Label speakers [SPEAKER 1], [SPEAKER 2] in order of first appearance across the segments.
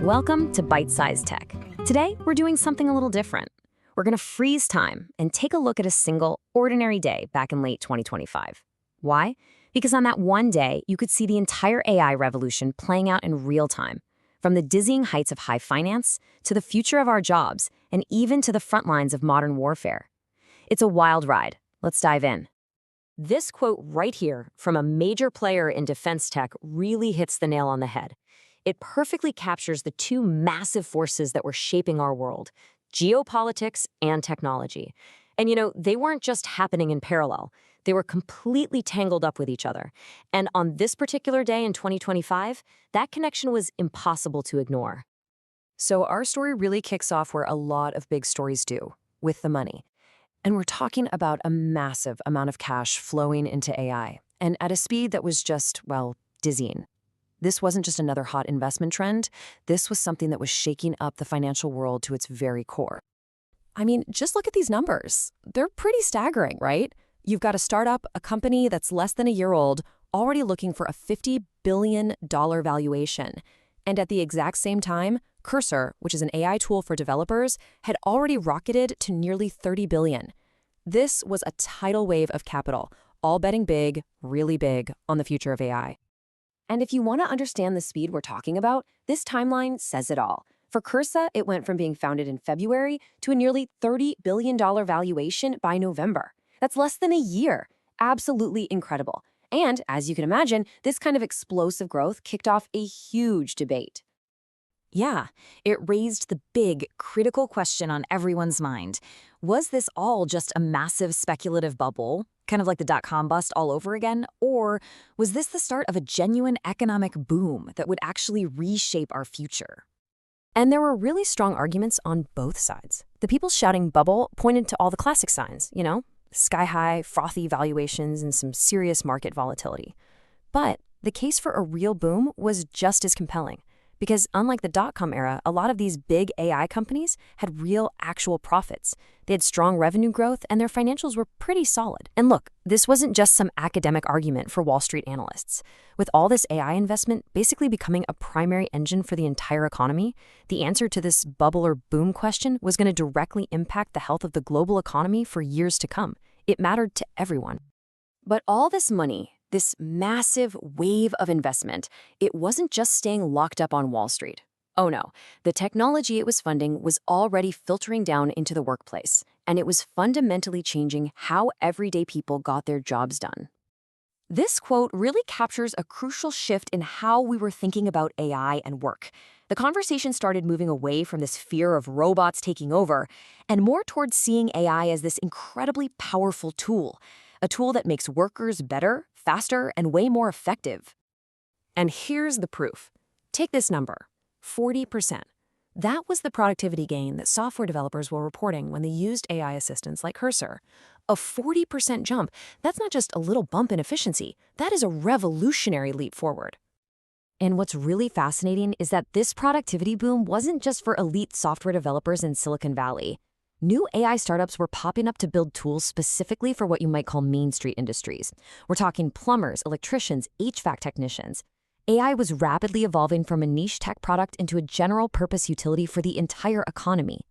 [SPEAKER 1] Welcome to Byte-Sized Tech. Today, we're doing something a little different. We're going to freeze time and take a look at a single, ordinary day back in late 2025. Why? Because on that one day, you could see the entire AI revolution playing out in real time, from the dizzying heights of high finance to the future of our jobs and even to the front lines of modern warfare. It's a wild ride. Let's dive in. This quote right here from a major player in defense tech really hits the nail on the head. It perfectly captures the two massive forces that were shaping our world, geopolitics and technology. And they weren't just happening in parallel. They were completely tangled up with each other. And on this particular day in 2025, that connection was impossible to ignore. So our story really kicks off where a lot of big stories do, with the money. And we're talking about a massive amount of cash flowing into AI, and at a speed that was just, well, dizzying. This wasn't just another hot investment trend. This was something that was shaking up the financial world to its very core. I mean, just look at these numbers. They're pretty staggering, right? You've got a startup, a company that's less than a year old, already looking for a $50 billion valuation. And at the exact same time, Cursor, which is an AI tool for developers, had already rocketed to nearly $30 billion. This was a tidal wave of capital, all betting big, really big, on the future of AI. And if you want to understand the speed we're talking about, this timeline says it all. For Cursor, it went from being founded in February to a nearly $30 billion valuation by November. That's less than a year. Absolutely incredible. And as you can imagine, this kind of explosive growth kicked off a huge debate. Yeah, it raised the big, critical question on everyone's mind. Was this all just a massive speculative bubble, kind of like the dot-com bust all over again? Or was this the start of a genuine economic boom that would actually reshape our future? And there were really strong arguments on both sides. The people shouting bubble pointed to all the classic signs, sky-high, frothy valuations and some serious market volatility. But the case for a real boom was just as compelling. Because unlike the dot-com era, a lot of these big AI companies had real, actual profits. They had strong revenue growth, and their financials were pretty solid. And look, this wasn't just some academic argument for Wall Street analysts. With all this AI investment basically becoming a primary engine for the entire economy, the answer to this bubble or boom question was going to directly impact the health of the global economy for years to come. It mattered to everyone. But all this money, this massive wave of investment, it wasn't just staying locked up on Wall Street. Oh no, the technology it was funding was already filtering down into the workplace, and it was fundamentally changing how everyday people got their jobs done. This quote really captures a crucial shift in how we were thinking about AI and work. The conversation started moving away from this fear of robots taking over and more towards seeing AI as this incredibly powerful tool, a tool that makes workers better, faster, and way more effective. And here's the proof. Take this number, 40%. That was the productivity gain that software developers were reporting when they used AI assistants like Cursor. A 40% jump, that's not just a little bump in efficiency, that is a revolutionary leap forward. And what's really fascinating is that this productivity boom wasn't just for elite software developers in Silicon Valley. New AI startups were popping up to build tools specifically for what you might call Main Street industries. We're talking plumbers, electricians, HVAC technicians. AI was rapidly evolving from a niche tech product into a general-purpose utility for the entire economy.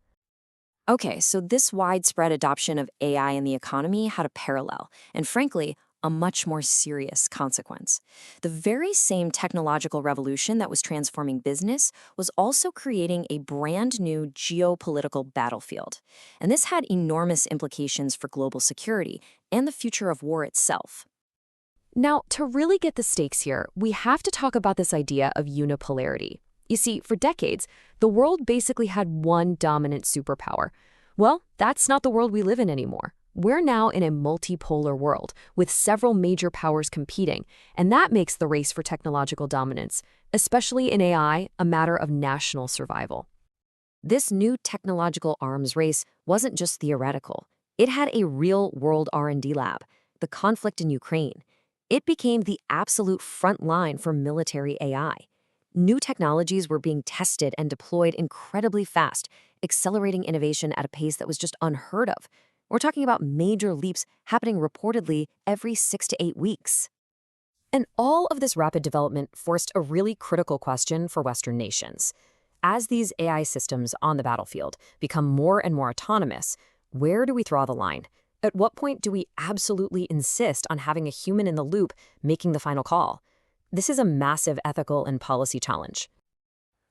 [SPEAKER 1] Okay, so this widespread adoption of AI in the economy had a parallel, and frankly, a much more serious consequence. The very same technological revolution that was transforming business was also creating a brand new geopolitical battlefield. And this had enormous implications for global security and the future of war itself. Now, to really get the stakes here, we have to talk about this idea of unipolarity. You see, for decades, the world basically had one dominant superpower. Well, that's not the world we live in anymore. We're now in a multipolar world with several major powers competing, and that makes the race for technological dominance, especially in AI, a matter of national survival. This new technological arms race wasn't just theoretical. It had a real-world R&D lab, the conflict in Ukraine. It became the absolute front line for military AI. New technologies were being tested and deployed incredibly fast, accelerating innovation at a pace that was just unheard of. We're talking about major leaps happening reportedly every 6 to 8 weeks. And all of this rapid development forced a really critical question for Western nations. As these AI systems on the battlefield become more and more autonomous, where do we draw the line? At what point do we absolutely insist on having a human in the loop making the final call? This is a massive ethical and policy challenge.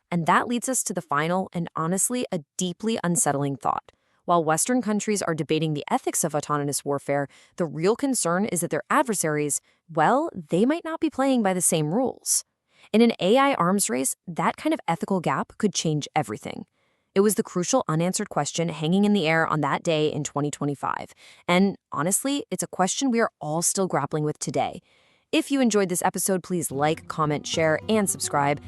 [SPEAKER 1] And that leads us to the final and honestly a deeply unsettling thought. While Western countries are debating the ethics of autonomous warfare, the real concern is that their adversaries, well, they might not be playing by the same rules. In an AI arms race, that kind of ethical gap could change everything. It was the crucial unanswered question hanging in the air on that day in 2025. And honestly, it's a question we are all still grappling with today. If you enjoyed this episode, please like, comment, share, and subscribe.